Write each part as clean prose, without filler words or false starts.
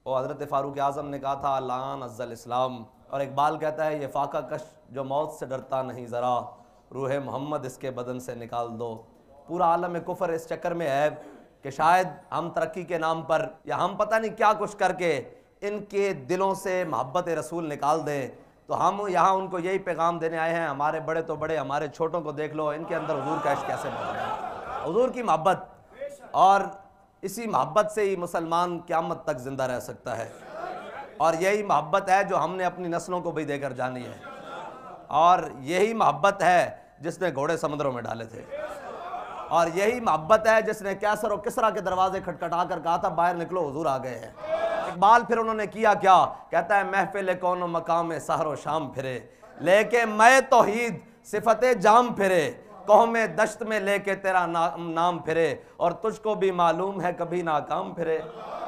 اور حضرت فاروق اعظم نے کہا تھا الان ازل اسلام، اور اقبال کہتا ہے یہ فاقہ کش جو موت سے ڈرتا نہیں ذرا، روح محمد اس کے بدن سے نکال دو۔ پورا عالم کفر اس چکر میں ہے کہ شاید ہم ترقی کے نام پر یا ہم پتہ نہیں کیا کچھ کر کے ان کے دلوں سے محبت رسول نکال دیں، تو ہم یہاں ان کو یہی پیغام دینے آئے ہیں، ہمارے بڑے تو بڑے، ہمارے چھوٹوں کو دیکھ لو، ان کے اندر حضور کا عشق کیسے موجود ہے، حضور کی محبت، اور اسی محبت سے ہی مسلمان قیامت تک زندہ رہ سکتا ہے، اور یہی محبت ہے جو ہم نے اپنی نسلوں کو بھی دے کر جانی ہے، اور یہی محبت ہے جس نے گھوڑے سمندروں میں ڈالے تھے، اور یہی محبت ہے جس نے کیسر و کسرا کے دروازے کھٹکھٹا کر کہا تھا باہر نکلو حضور آ گئے ہیں۔ اقبال پھر انہوں نے کیا کیا، کہتا ہے محفل کون و مقام سحر و شام پھرے، لے کے میں توحید صفت جام پھرے، قوم دشت میں لے کے تیرا نام پھرے، اور تجھ کو بھی معلوم ہے کبھی ناکام پھرے۔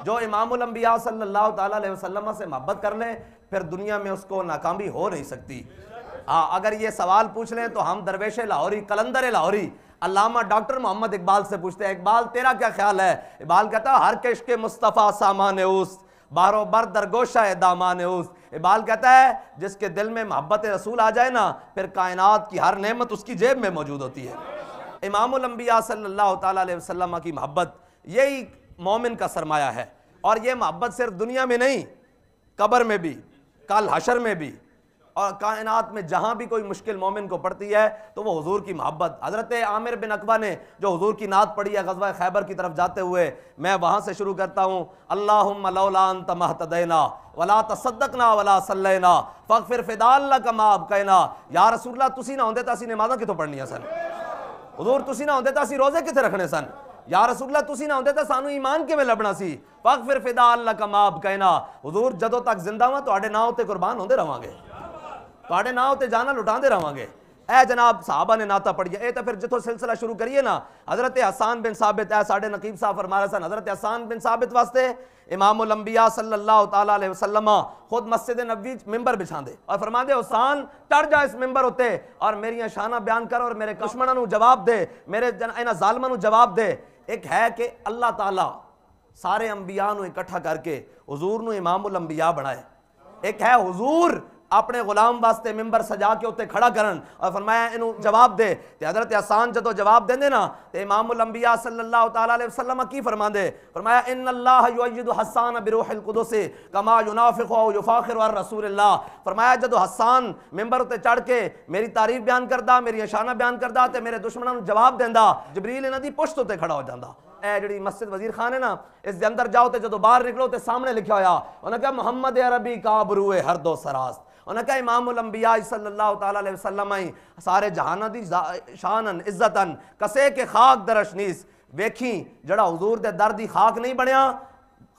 جو امام الانبیاء صلی اللہ تعالیٰ علیہ وسلم سے محبت کر لے پھر دنیا میں اس کو ناکامی ہو نہیں سکتی۔ اگر یہ سوال پوچھ لیں تو ہم درویش لاہوری، قلندر لاہوری، علامہ ڈاکٹر محمد اقبال سے پوچھتے ہیں اقبال تیرا کیا خیال ہے؟ اقبال کہتا ہے ہر کشک مصطفیٰ سامان اوست، بارو بر درگوشہ دامان اوست۔ اقبال کہتا ہے جس کے دل میں محبت رسول آ جائے نا پھر کائنات کی ہر نعمت اس کی جیب میں موجود ہوتی ہے۔ امام الانبیاء صلی اللہ تعالیٰ علیہ وسلم کی محبت یہی مومن کا سرمایہ ہے، اور یہ محبت صرف دنیا میں نہیں، قبر میں بھی، کل حشر میں بھی، اور کائنات میں جہاں بھی کوئی مشکل مومن کو پڑتی ہے تو وہ حضور کی محبت۔ حضرت عامر بن عقبہ نے جو حضور کی نعت پڑھی ہے غزوہ خیبر کی طرف جاتے ہوئے، میں وہاں سے شروع کرتا ہوں، اللہم لولا انت مہتدینا ولا تصدقنا ولا صلینا فاغفر فدا لک ما ابقینا۔ یا رسول اللہ تسی نہ ہوندے تا اسی نمازاں کتوں پڑھنیاں سن، حضور تسی نہ ہوندے تا اسی روزے کتنے رکھنے سن، یا رسول اللہ تسی نہ ہوندے تا سانو ایمان کیویں لبنا سی، فاغفر فدا لک ما ابقینا۔ حضور جدوں تک زندہ ہاں تواڈے نام تے قربان ہوندے رہواں گے، تواڈے نام تے جانا لٹاندے رہواں گے۔ اے جناب صحابہ نے نعتاں پڑھی اے تے پھر جتوں سلسلہ شروع کریے نا، حضرت حسان بن ثابت ہے ساڈے نقیب صاحب فرما رہے سن، حضرت حسان بن ثابت واسطے امام الانبیاء صلی اللہ تعالیٰ علیہ وسلم خود مسجد نبوی ممبر بچھاندے اور فرماندے حسان چڑھ جا اس ممبر اتے اور میریاں شانہ بیان کر اور میرے دشمناں نو جواب دے، میرے انہاں ظالماں نو جواب دے۔ ایک ہے کہ اللہ تعالیٰ سارے انبیاء نو اکٹھا کر کے حضور نو امام الانبیاء بنائے، ایک ہے حضور اپنے غلام واسطے ممبر سجا کے اتنے کھڑا کرن اور فرمایا انہوں جواب دے، تے حضرت حسان جدو جواب دیں دے نا تے امام الانبیاء صلی اللہ تعالیٰ علیہ وسلم کی فرما دے، فرمایا ان اللہ یؤید حسان بروح القدس کما ینافق و یفاخر عن رسول اللہ۔ فرمایا جدو حسان ممبر اتنے چڑھ کے میری تعریف بیان کردہ، میری شانہ بیان کردہ تے میرے دشمنوں جواب دیندہ، جبریل انہاں دی پشت تے کھڑا ہو جاندہ۔ اے جڑی مسجد وزیر خان ہے نا اس دے اندر جاؤ تے جدو باہر نکلو تے سامنے لکھا ہویا، انہوں نے کہا محمد عربی کا بروئے ہر دو سراست، انہوں نے کہا امام الانبیاء صلی اللہ تعالیٰ علیہ وسلم سارے جہانہ دی شانن عزتن کسے کے خاک درش نیس ویکھیں جڑا حضور دے در دی خاک نہیں بنیا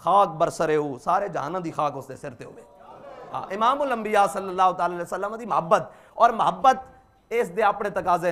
خاک برسرے ہو، سارے جہانہ دی خاک اس دے سر تے ہوئے۔ امام الانبیاء صلی اللہ تعالیٰ علیہ وسلم دی محبت، اور محبت اس دے اپنے تقاضے،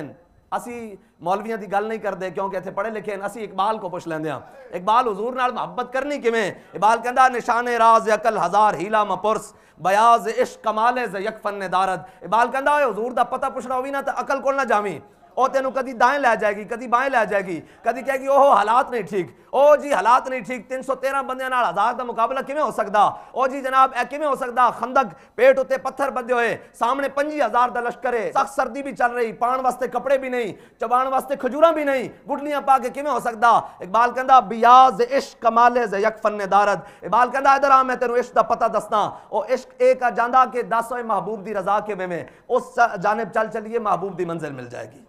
اسی مولویاں دی گل نہیں کردے کیونکہ اتنے پڑھے لکھے ہیں، اسی اقبال کو پوچھ لیندے ہیں اقبال حضور نال محبت کرنی کیویں؟ اقبال کہندا نشان راز عقل ہزار ہیلا مپرس بیاض عشق کمال ز یک فن دارد۔ اقبال کہندا حضور دا پتہ پوچھنا ہوئی نا تے عقل کول نہ جاویں، او تینوں کدی دائیں لے جائے گی، کدی بائیں لے جائے گی، کدی کہے گی اوہ حالات نہیں ٹھیک، او جی حالات نہیں ٹھیک، 313 بندیاں نال 1000 دا مقابلہ کیویں ہو سکدا، او جی جناب اے کیویں ہو سکدا، خندق پیٹ اتے پتھر بندے ہوئے، سامنے 25,000 دا لشکر ہے، سخت سردی بھی چل رہی، پان واسطے کپڑے بھی نہیں، چبان واسطے کھجوراں بھی نہیں، گڈلیاں پا کے کیویں ہو سکدا۔ اقبال کہندا بیاض عشق کمال ز یک فن دارد۔ اقبال کہندا ادھر آ میں تینوں عشق دا پتہ دسنا، او عشق ایک جاندا کہ 10 ہوئے محبوب دی رضا کے میں اس جانب چل چلیے محبوب دی منزل مل جائے گی،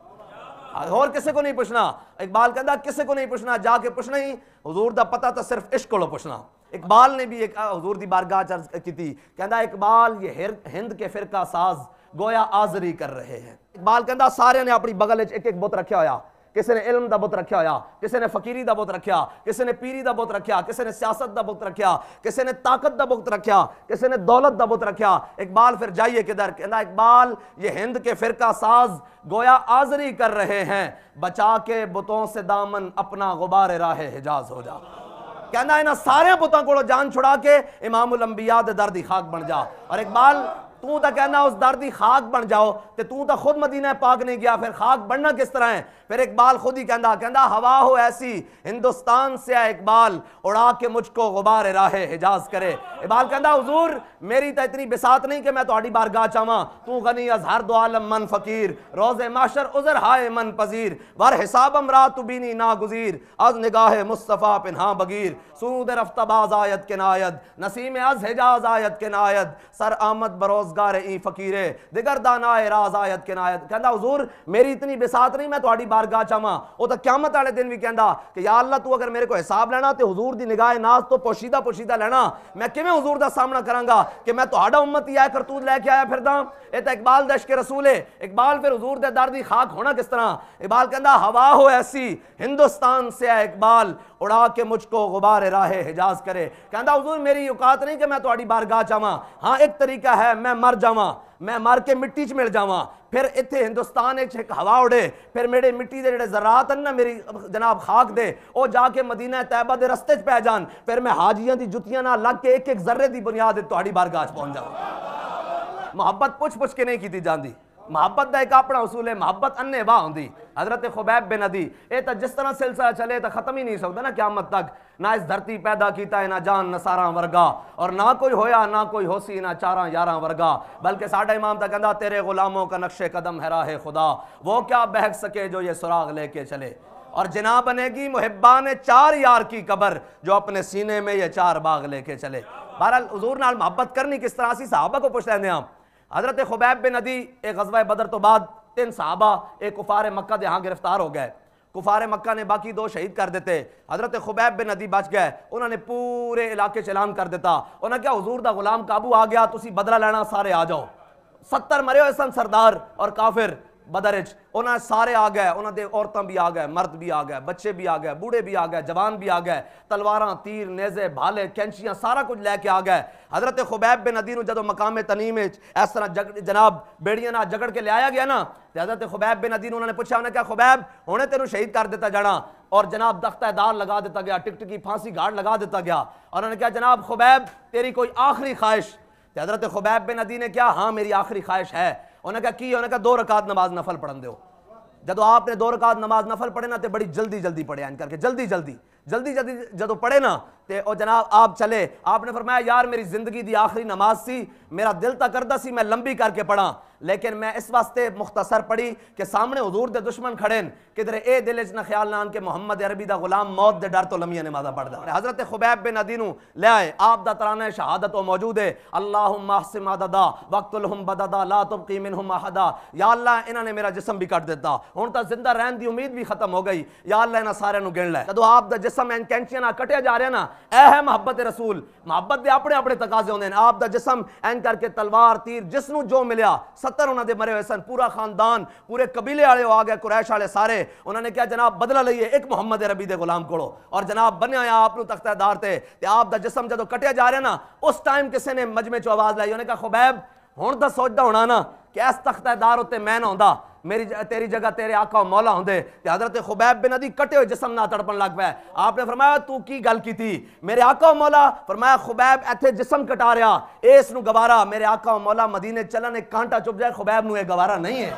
اور کسے کو نہیں پوچھنا۔ اقبال کہندا کسے کو نہیں پوچھنا، جا کے پوچھنا ہی حضور دا پتہ تو صرف عشق کو پوچھنا۔ اقبال نے بھی ایک حضور دی بارگاہ عرض کی تھی، کہندا اقبال یہ ہند کے فرقہ ساز گویا آزری کر رہے ہیں۔ اقبال کہندا سارے نے اپنی بغل ایک ایک بت رکھیا ہویا، کسی نے علم دا بت رکھیا ہویا، کسی نے فقیری دا بت رکھیا، کسی نے پیری دا بت رکھیا، کسی نے سیاست دا بت رکھیا، کسی نے طاقت دا بت رکھیا، کسی نے دولت دا بت رکھیا۔ اقبال پھر جائیے کدھر، کہندا اقبال یہ ہند کے فرقہ ساز گویا آزری کر رہے ہیں، بچا کے بتوں سے دامن اپنا غبار راہ حجاز ہو جا۔ کہنا انہاں سارے بتوں کو جان چھڑا کے امام الانبیاء دے در دی خاک بن جا۔ اور اقبال تو تا کہنا اس دردی خاک بن جاؤ تے تو تا خود مدینہ پاک نہیں گیا، پھر خاک بننا کس طرح ہے؟ پھر اقبال خود ہی کہندا ہوا ہو ایسی ہندوستان سے اقبال اڑا کے مجھ کو غبار راہ حجاز کرے۔ اقبال کہندا حضور میری تا اتنی بساط نہیں کہ میں تہاڈی بارگاہ چاواں، تو غنی از ہر دو عالم من فقیر، روز محشر عذر ہائے من پذیر، ور حساب امرا تو بینی ناگزیر، از نگاہ مصطفیٰ پنہاں بگیر، سود رفتہ باز آیت کے ناید، نسیم از حجاز آیت کے ناید، سر آمد بروزگار این فقیرے، دگر دانائے راز آیت کے ناید۔ کہندا حضور میری اتنی بساط نہیں میں تہاڈی بارگاہ چاواں۔ او تا قیامت والے دن بھی کہندا کہ یا اللہ تو اگر میرے کو حساب لینا تے حضور دی نگاہ ناز تو پوشیدہ پوشیدہ لینا، میں کیویں حضور دا سامنا کراں گا کہ میں تہاڈا امتی ہے کرتوت لے کے آیا پھردا؟ اے تا اقبال دا عشق رسول ہے۔ اقبال پھر حضور دے در دی خاک ہونا کس طرح؟ اقبال کہندا ہوا ہو ایسی ہندوستان سے ہے اقبال اڑا کے مجھ کو غبار راہ حجاز کرے۔ کہندا حضور میری اوقات نہیں کہ میں تہاڈی بارگاہ چاواں، ہاں ایک طریقہ ہے میں مر جاواں، میں مر کے مٹی چ مل جاواں، پھر اتھے ہندوستان ایک ہوا اڑے، پھر میرے مٹی دے جڑے ذرات ہیں نا میری جناب خاک دے او جا کے مدینہ طیبہ دے رستے چ پہ جان، پھر میں حاجیاں دی جتیاں نال لگ کے ایک ایک ذرے دی بنیاد تہاڈی بارگاہ چ پہنچ جاواں۔ محبت پوچھ کے نہیں کیتی جاندی، محبت دا ایک اپنا اصول ہے، محبت انے واہ ہوندی۔ حضرت خبیب بن عدی اے تا جس طرح سلسلہ چلے تا ختم ہی نہیں سکتا نا قیامت تک، نہ اس دھرتی پیدا کیتا ہے نہ جان نصاراں ورگا، اور نہ کوئی ہویا نہ کوئی ہوسی نہ چاراں یاراں ورگا، بلکہ ساڈا امام تا کہندا تیرے غلاموں کا نقش قدم ہے راہ خدا، وہ کیا بہک سکے جو یہ سراغ لے کے چلے، اور جنا بنے گی محبان چار یار کی قبر جو اپنے سینے میں یہ چار باغ لے کے چلے۔ بہرحال حضور نال محبت کرنی کس طرح سی صحابہ کو پوچھ لیندے ہاں۔ حضرت خبیب بن عدی ایک غزوہ بدر تو بعد 3 صحابہ ایک کفار مکہ دے ہاں گرفتار ہو گئے، کفار مکہ نے باقی 2 شہید کر دیتے، حضرت خبیب بن عدی بچ گئے، انہوں نے پورے علاقے اعلان کر دیتا، انہوں نے کہا حضور دا غلام قابو آ گیا، تسی بدلہ لینا سارے آ جاؤ۔ 70 مرے ہوئے سن سردار اور کافر بدرچ، انہوں نے سارے آ گئے، انہوں نے عورتاں بھی آ گئے، مرد بھی آ گئے، بچے بھی آ گئے، بوڑھے بھی آ گئے، جوان بھی آ گئے، تلواراں تیر نیزے بھالے کینچیاں سارا کچھ لے کے آ گئے۔ حضرت خبیب بن عدی نو جدو مقام تنیم اس طرح جناب بیڑیاں نہ جگڑ کے لے آیا گیا نا، حضرت خبیب بن عدی انہوں نے پوچھا، انہوں نے کہا خبیب ہونے تینوں شہید کر دیتا جانا، اور جناب تختہ دار لگا دیتا گیا، ٹک ٹکی پھانسی گھاٹ لگا دیتا گیا، اور انہوں نے کہا جناب خبیب تیری کوئی آخری خواہش؟ حضرت خبیب بن عدی نے کہا ہاں میری آخری خواہش ہے۔ انہوں نے کہا کی؟ انہوں نے کہا 2 رکعت نماز نفل پڑھن دیو۔ جدو آپ نے 2 رکعت نماز نفل پڑھے نا تے بڑی جلدی پڑھے کر کے جلدی جدو پڑھے نا تے او جناب آپ چلے، آپ نے فرمایا یار میری زندگی دی آخری نماز سی، میرا دل تا کردہ سی میں لمبی کر کے پڑھا، لیکن میں اس واسطے مختصر پڑھی کہ سامنے حضور دے دشمن کھڑے کدھر اے دل وچ نہ خیال نہ آن کہ محمد عربی دا غلام موت دے ڈر تو لمبیاں نمازاں پڑھدا۔ حضرت خبیب بن عدی نو لے آئے، آپ دا ترانہ شہادت او موجود ہے، اللہم احسم عددا وقتلہم بددا لا تبقی منہم احدا، یا اللہ انہاں نے میرا جسم بھی کٹ دیتا، ہن تا زندہ رہن دی امید بھی ختم ہو گئی، یا اللہ انہاں سارے نو گن لے۔ جدو آپ دا جسم این کینچیاں نہ کٹیا جا رہا نا، اے ہے محبت رسول، محبت دے اپنے تقاضے ہوندے ہیں۔ آپ دا جسم این کر کے تلوار تیر جس نو جو ملیا، 70 انہاں دے مرے ہوئے سن، پورا خاندان پورے قبیلے والے آ گئے، قریش والے سارے، انہوں نے کہا جناب بدلہ لئیے ایک محمد عربی دے غلام کوڑو، اور جناب بنیا آیا آپ نو تختہ دار تے آپ دا جسم جدو کٹیا جا رہا نا، اس ٹائم کسی نے مجمع چو آواز لائی، انہوں نے کہا خبیب ہن دا سوچدا ہونا نا کہ اس تختہ دار ہوتے میں نہ ہوندا، میری تیری جگہ تیرے آقا و مولا ہوندے۔ حضرت خبیب بن عدی کٹے ہوئے جسم نہ تڑپن لگ پے، آپ نے فرمایا تو کی گل کی تھی؟ میرے آقا و مولا؟ فرمایا خبیب ایتھے جسم کٹا رہا، اس نو گوارا، میرے آقا و مولا مدینے چلن ایک کانٹا چپ جائے، خبیب نو یہ گوارا نہیں ہے۔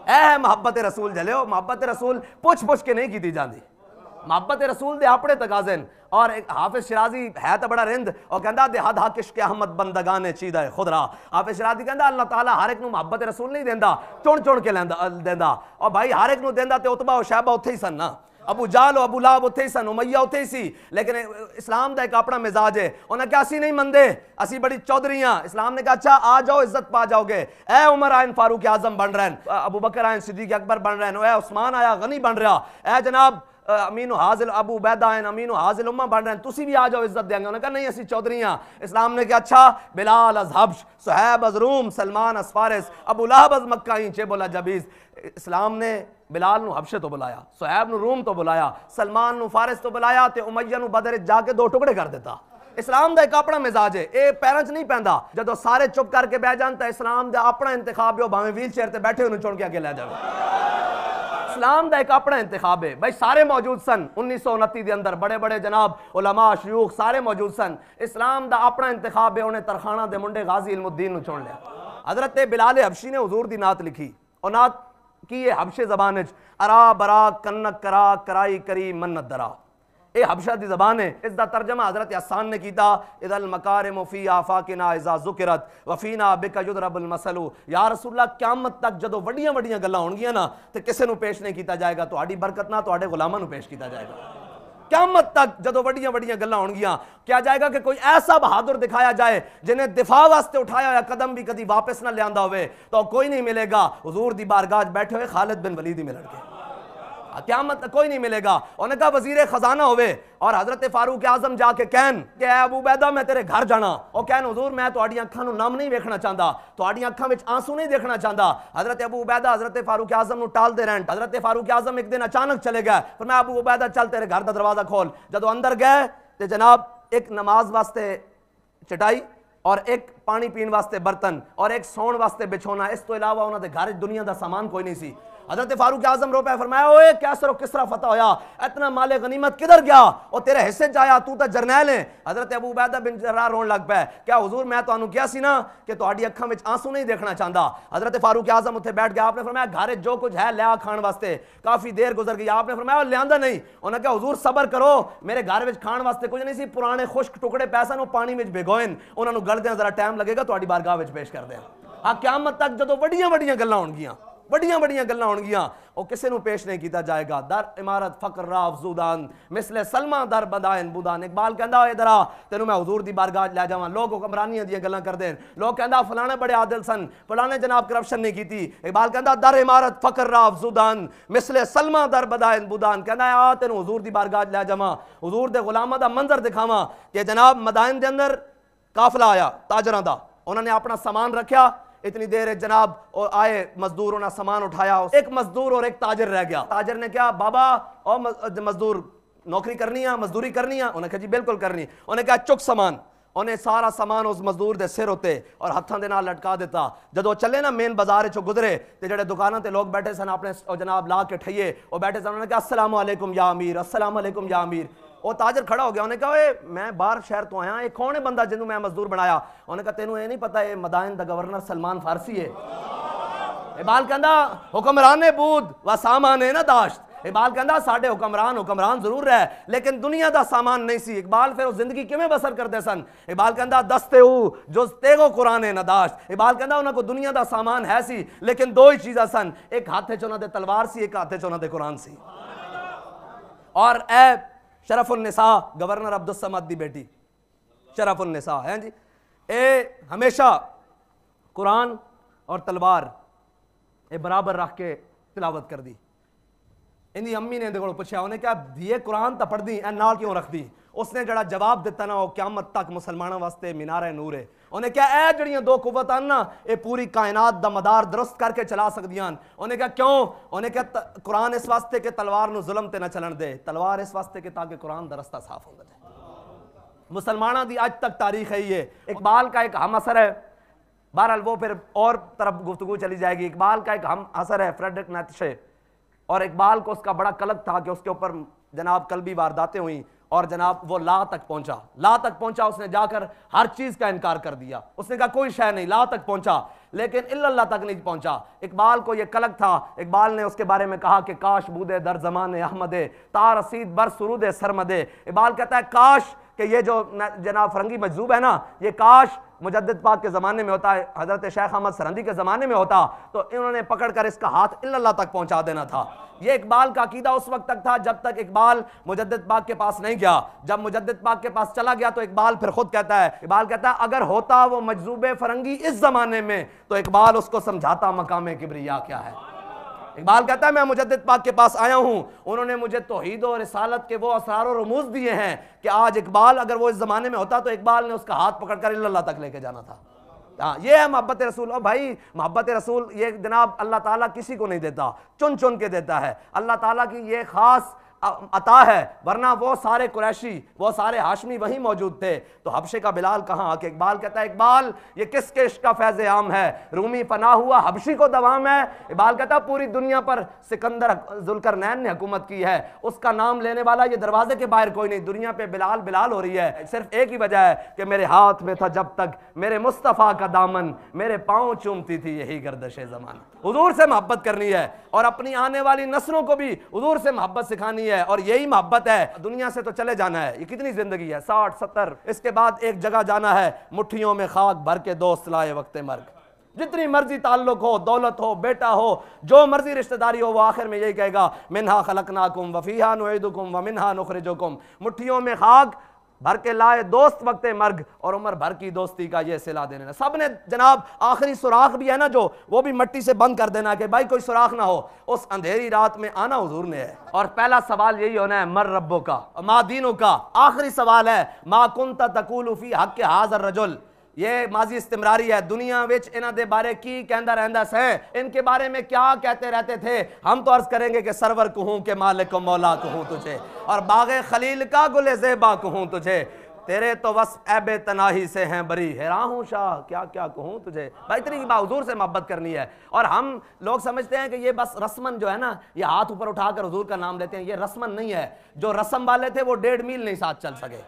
اے ہے محبت رسول جلے، محبت رسول پوچھ کے نہیں کیتی جاندی، محبت رسول دے اپنے تقاضے۔ اور ایک حافظ شرازی ہے تو بڑا رند، اور کہندا دے حد حق عشق احمد بندگانے چیدہ خود را۔ حافظ شرازی کہندا اللہ تعالیٰ ہر ایک نو محبت رسول نہیں دیندا، چون کے دیندا، اور بھائی ہر ایک نو دیندا تے عتبہ و شیبہ اتھے ہی سن نا، ابو جہل و ابو لہب اتھے ہی سن، امیہ اتھے ہی سی، لیکن اسلام دا ایک اپنا مزاج ہے، انہوں نے کہا اسی نہیں مندے، اسی بڑی چودھریاں۔ اسلام نے کہا اچھا آ جاؤ عزت پا جاؤ گے، اے عمر آئین فاروق اعظم بن رہے ہیں، ابو بکر آئین صدیق اکبر بن رہے ہیں، اے عثمان آیا غنی بن رہا، اے جناب امین و حاضل ابو عبیدہ ہیں، امین و حاضل امہ بن رہے ہیں، تسی بھی آ جاؤ عزت دیں گے۔ انہوں نے کہا نہیں اسی چودھریاں۔ اسلام نے کہا اچھا بلال از حبش، صہیب از روم، سلمان از فارس، ابو لہب از مکہ ہی چے بولا جبیز۔ اسلام نے بلال نو حبشے تو بلایا، صہیب نو روم تو بلایا، سلمان نو فارس تو بلایا، تے امیہ نو بدر جا کے 2 ٹکڑے کر دیتا۔ اسلام دا ایک اپنا مزاج ہے، اے پیرنچ نہیں پیندا، جدو سارے چپ کر کے بہ جان تے اسلام دا اپنا انتخاب جو بھاویں ویل چیئر تے بیٹھے انہوں چن کے اگے لے جاوے۔ اسلام دا ایک اپنا انتخاب ہے بھائی، سارے موجود سن 1929 دے اندر، بڑے بڑے جناب علماء شیوخ سارے موجود سن، اسلام دا اپنا انتخاب ہے، انہیں ترخانہ دے منڈے غازی علم الدین نو چون لیا۔ حضرت بلال حبشی نے حضور دی نعت لکھی، اور نعت کی ہے حبشے زبان وچ، ارا برا کنک کرا کرائی کری منت درا، اے حبشہ دی زبان ہے۔ اس دا ترجمہ حضرت حسان نے کیتا، اذا المکارم فی آفاقنا اذا ذکرت وفینا بک یضرب المثل، یا رسول اللہ قیامت تک جدو وڈیاں وڈیاں گلاں ہون گیاں نا تے کسے نو پیش نہیں کیتا جائے گا، تہاڈی برکت نہ تہاڈے غلاماں نو پیش کیتا جائے گا۔ قیامت تک جدو وڈیاں وڈیاں گلاں ہون گیاں، کیا جائے گا کہ کوئی ایسا بہادر دکھایا جائے جنہیں دفاع واسطے اٹھایا ہوا قدم بھی کدی واپس نہ لیاندا ہوئے، تو کوئی نہیں ملے گا حضور دی بارگاہ بیٹھے ہوئے خالد بن ولید ہی ملن گے، قیامت تک کوئی نہیں ملے گا۔ انہوں نے کہا وزیر خزانہ ہوئے اور حضرت فاروق اعظم جا کے کہن کہ اے ابو عبیدہ میں تیرے گھر جانا، اور کہن حضور میں تہاڈی اکھاں نو نم نہیں ویکھنا چاہندا، تہاڈی اکھاں وچ آنسو نہیں دیکھنا چاہندا۔ حضرت ابو عبیدہ حضرت فاروق اعظم نو ٹال دے رہن، حضرت فاروق اعظم ایک دن اچانک چلے گئے، فرمایا ابو عبیدہ چل تیرے گھر دا دروازہ کھول۔ جدو اندر گئے تے جناب ایک نماز واسطے چٹائی اور ایک پانی پین واسطے برتن اور ایک سون واسطے بچھونا، اس تو علاوہ انہاں دے گھر دنیا دا سامان کوئی نہیں سی۔ حضرت فاروق اعظم رو پہ فرمایا اوے کیسر و کسرا فتح ہویا، اتنا مال غنیمت کدھر گیا، اور تیرے حصے جایا، تو تا جرنیل ہے۔ حضرت ابو عبیدہ بن جراح رون لگ پے، کیا حضور میں تو انہوں کیا سی نا کہ تہاڈی اکھاں وچ آنسو نہیں دیکھنا چاہندا۔ حضرت فاروق اعظم اتھے بیٹھ گیا، آپ نے فرمایا گھر جو کچھ ہے لیا کھان واسطے، کافی دیر گزر گئی، آپ نے فرمایا لیاندا نہیں، انہوں نے کہا حضور صبر کرو، میرے گھر وچ کھان واسطے کچھ نہیں سی، پرانے خشک ٹکڑے پیسے نو پانی وچ بھگوئن، انہاں نو گل دیاں ذرا ٹائم لگے گا، تہاڈی بارگاہ وچ پیش کر دیاں۔ ہاں قیامت تک جدوں وڈیاں وڈیاں گلاں ہون گیاں، وڈیاں وڈیاں گلاں ہون گیاں، او کسے نو پیش نہیں کیتا جائے گا۔ در عمارت فقر را افزودان مثل سلمہ در بدائن بودان، اقبال کہندا اے درا تینوں میں حضور دی بارگاہ لے جاواں، لوگ حکمرانیاں دیاں گلاں کردے ہیں، لوگ کہندا فلانے بڑے عادل سن، فلانے جناب کرپشن نہیں کیتی، اقبال کہندا در عمارت فقر را افزودان مثل سلمہ در بدائن بودان، کہندا آ تینوں حضور دی بارگاہ لے جاواں، حضور دے غلاماں دا منظر دکھاواں کہ جناب مدائن دے اندر قافلہ آیا تاجراں دا، انہوں نے اپنا سامان رکھیا، اتنی دیر جناب اور آئے مزدور، انہوں نے سامان اٹھایا، ایک مزدور اور ایک تاجر رہ گیا۔ تاجر نے کہا بابا او مزدور نوکری کرنی ہے، مزدوری کرنی ہے؟ انہوں نے کہا جی بالکل کرنی۔ انہوں نے کہا چک سامان، انہیں سارا سامان اس مزدور دے سر ہوتے اور ہتھاں دے نال لٹکا دیتا۔ جدو چلے نا مین بازار چو گزرے تے جڑے دکاناں تے لوگ بیٹھے سن اپنے جناب لا کے ٹھئیے اور بیٹھے سن، انہوں نے کہا السلام علیکم یا امیر، السلام علیکم یا امیر۔ وہ تاجر کھڑا ہو گیا، انہوں نے کہا اے میں باہر شہر تو آیا، یہ کون ہے بندہ جنوں میں مزدور بنایا؟ انہوں نے کہا تینوں یہ نہیں پتا یہ مدائن دا گورنر سلمان فارسی ہے۔ اقبال کہندا حکمران بود و سامان نہ داشت، اقبال کہندا ساڈے حکمران ضرور رہے لیکن دنیا دا سامان نہیں سی۔ اقبال پھر وہ زندگی کیویں بسر کرتے سن؟ اقبال کہندا دستے او جز تیگو قرآن نہ داشت، اقبال کہندا انہاں کو دنیا دا سامان ہے سی لیکن دو ہی چیزاں سن، ایک ہاتھے چ انہاں دے تلوار سی، ایک ہاتھے چ انہاں دے قرآن سی۔ اور اے شرف النساء گورنر عبدالصمد دی بیٹی شرف النساء ہے جی، اے ہمیشہ قرآن اور تلوار اے برابر رکھ کے تلاوت کر دی۔ اندی امی نے دیکھو پوچھا، انہیں کہا دیئے قرآن تا پڑھ دی اے نال کیوں رکھ دی؟ اس نے جڑا جواب دیتا نا وہ قیامت تک مسلمانوں واسطے مینار نور ہے۔ انہیں کہا اے جڑیاں دو قوت آن نا اے پوری کائنات دا مدار درست کر کے چلا سکدیاں۔ انہیں کہا کیوں؟ انہیں کہا قرآن اس واسطے کہ تلوار نو ظلم تے نہ چلن دے، تلوار اس واسطے کہ تاکہ قرآن دا رستہ صاف ہو جائے۔ مسلمانوں دی آج تک تاریخ ہے یہ۔ اقبال کا ایک ہم اثر ہے، بہرحال وہ پھر اور طرف گفتگو چلی جائے گی۔ اقبال کا ایک ہم اثر ہے فریڈرک نیتشے، اور اقبال کو اس کا بڑا قلق تھا کہ اس کے اوپر جناب قلبی وارداتیں ہوئیں اور جناب وہ لا تک پہنچا، اس نے جا کر ہر چیز کا انکار کر دیا، اس نے کہا کوئی شے نہیں، لا تک پہنچا لیکن الا اللہ تک نہیں پہنچا۔ اقبال کو یہ قلق تھا، اقبال نے اس کے بارے میں کہا کہ کاش بودے در زمان احمد تا رسید بر سرود سرمد۔ اقبال کہتا ہے کاش کہ یہ جو جناب فرنگی مجذوب ہے نا، یہ کاش مجدد پاک کے زمانے میں ہوتا ہے، حضرت شیخ احمد سرہندی کے زمانے میں ہوتا تو انہوں نے پکڑ کر اس کا ہاتھ الا اللہ تک پہنچا دینا تھا۔ یہ اقبال کا عقیدہ اس وقت تک تھا جب تک اقبال مجدد پاک کے پاس نہیں گیا۔ جب مجدد پاک کے پاس چلا گیا تو اقبال پھر خود کہتا ہے اگر ہوتا وہ مجذوب فرنگی اس زمانے میں تو اقبال اس کو سمجھاتا مقام کبریا کیا ہے۔ اقبال کہتا ہے میں مجدد پاک کے پاس آیا ہوں، انہوں نے مجھے توحید و رسالت کے وہ اسرار و رموز دیے ہیں کہ آج اقبال اگر وہ اس زمانے میں ہوتا تو اقبال نے اس کا ہاتھ پکڑ کر اللہ تک لے کے جانا تھا۔ یہ ہے محبت رسول۔ اور بھائی محبت رسول یہ جناب اللہ تعالیٰ کسی کو نہیں دیتا، چن چن کے دیتا ہے۔ اللہ تعالیٰ کی یہ خاص عطا ہے، ورنہ وہ سارے قریشی، وہ سارے ہاشمی وہیں موجود تھے۔ تو حبشے کا بلال کہاں آ کے اقبال کہتا ہے اقبال یہ کس کے عشق کا فیض عام ہے، رومی پناہ ہوا حبشی کو دوام ہے۔ اقبال کہتا ہے پوری دنیا پر سکندر ذوالقرنین نے حکومت کی ہے، اس کا نام لینے والا یہ دروازے کے باہر کوئی نہیں، دنیا پہ بلال بلال ہو رہی ہے۔ صرف ایک ہی وجہ ہے کہ میرے ہاتھ میں تھا جب تک میرے مصطفیٰ کا دامن، میرے پاؤں چومتی تھی یہی گردش زمان۔ حضور سے محبت کرنی ہے اور اپنی آنے والی نسلوں کو بھی حضور سے محبت سکھانی ہے، اور یہی محبت ہے۔ دنیا سے تو چلے جانا ہے، یہ کتنی زندگی ہے، 60 70، اس کے بعد ایک جگہ جانا ہے، مٹھیوں میں خاک بھر کے دوست لائے وقت مرگ۔ جتنی مرضی تعلق ہو، دولت ہو، بیٹا ہو، جو مرضی رشتہ داری ہو، وہ آخر میں یہی کہے گا منہا خلقناکم وفیہا نعیدکم ومنہا نخرجکم۔ مٹھیوں میں خاک بھر کے لائے دوست وقت مرگ، اور عمر بھر کی دوستی کا یہ صلہ دینا۔ سب نے جناب آخری سوراخ بھی ہے نا جو، وہ بھی مٹی سے بند کر دینا کہ بھائی کوئی سوراخ نہ ہو، اس اندھیری رات میں آنا حضور نے ہے۔ اور پہلا سوال یہی ہونا ہے مر ربو کا ما دینو کا۔ آخری سوال ہے ما کنت تقول فی حق ھذا الرجل، یہ ماضی استمراری ہے، دنیا وچ انہاں دے بارے کی کہندا رہندا سے، ان کے بارے میں کیا کہتے رہتے تھے؟ ہم تو عرض کریں گے کہ سرور کہوں کہ مالک و مولا کہوں تجھے، اور باغ خلیل کا گل زیبا کہوں تجھے، تیرے تو وصف عیب تناہی سے ہیں بری، حیران ہوں شاہ کیا کیا کہوں تجھے۔ بھائی اتنی حضور سے محبت کرنی ہے، اور ہم لوگ سمجھتے ہیں کہ یہ بس رسمن جو ہے نا، یہ ہاتھ اوپر اٹھا کر حضور کا نام لیتے ہیں، یہ رسمن نہیں ہے۔ جو رسم والے تھے وہ 1.5 میل نہیں ساتھ چل سکے،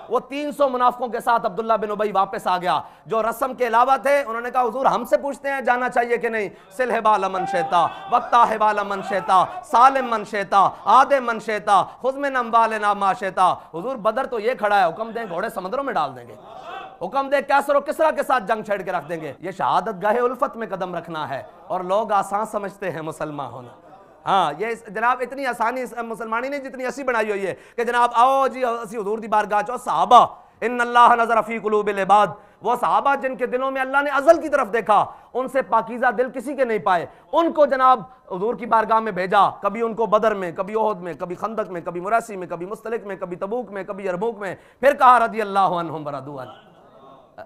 وہ 300 منافقوں کے ساتھ عبداللہ بن ابی واپس آ گیا۔ جو رسم کے علاوہ تھے انہوں نے کہا حضور ہم سے پوچھتے ہیں جانا چاہیے کہ نہیں، سل حبال من شیتا وقتا حبال من شیتا سالم من شیتا آدم من شیتا خذ من اموالنا ما شیتا۔ حضور بدر تو یہ کھڑا ہے، حکم دیں گھوڑے سمندروں میں ڈال دیں گے، حکم دے کیسر و کسرا کے ساتھ جنگ چھیڑ کے رکھ دیں گے۔ یہ شہادت گاہ الفت میں قدم رکھنا ہے، اور لوگ آسان سمجھتے ہیں مسلمان ہونا۔ ہاں یہ جناب اتنی آسانی مسلمانی نہیں جتنی اسی بنائی ہوئی ہے کہ جناب آؤ جی اسی حضور دی بارگاہ چو صحابہ ان اللہ نظر فی قلوب العباد، وہ صحابہ جن کے دلوں میں اللہ نے ازل کی طرف دیکھا، ان سے پاکیزہ دل کسی کے نہیں پائے، ان کو جناب حضور کی بارگاہ میں بھیجا، کبھی ان کو بدر میں، کبھی احد میں، کبھی خندق میں، کبھی مراسی میں، کبھی مستلق میں، کبھی تبوک میں، کبھی یرموک میں، پھر کہا رضی اللہ عنہم ورضوا عنہ۔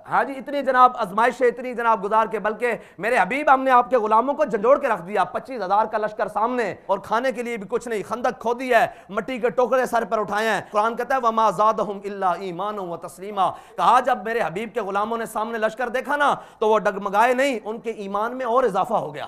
ہاں جی اتنی جناب آزمائشیں اتنی جناب گزار کے، بلکہ میرے حبیب ہم نے آپ کے غلاموں کو جھنجھوڑ کے رکھ دیا، 25,000 کا لشکر سامنے، اور کھانے کے لیے بھی کچھ نہیں، خندق کھودی ہے، مٹی کے ٹوکرے سر پر اٹھائے ہیں۔ قرآن کہتا ہے وما زادہم الا ایمانا وتسلیما، کہا جب میرے حبیب کے غلاموں نے سامنے لشکر دیکھا نا تو وہ ڈگمگائے نہیں، ان کے ایمان میں اور اضافہ ہو گیا۔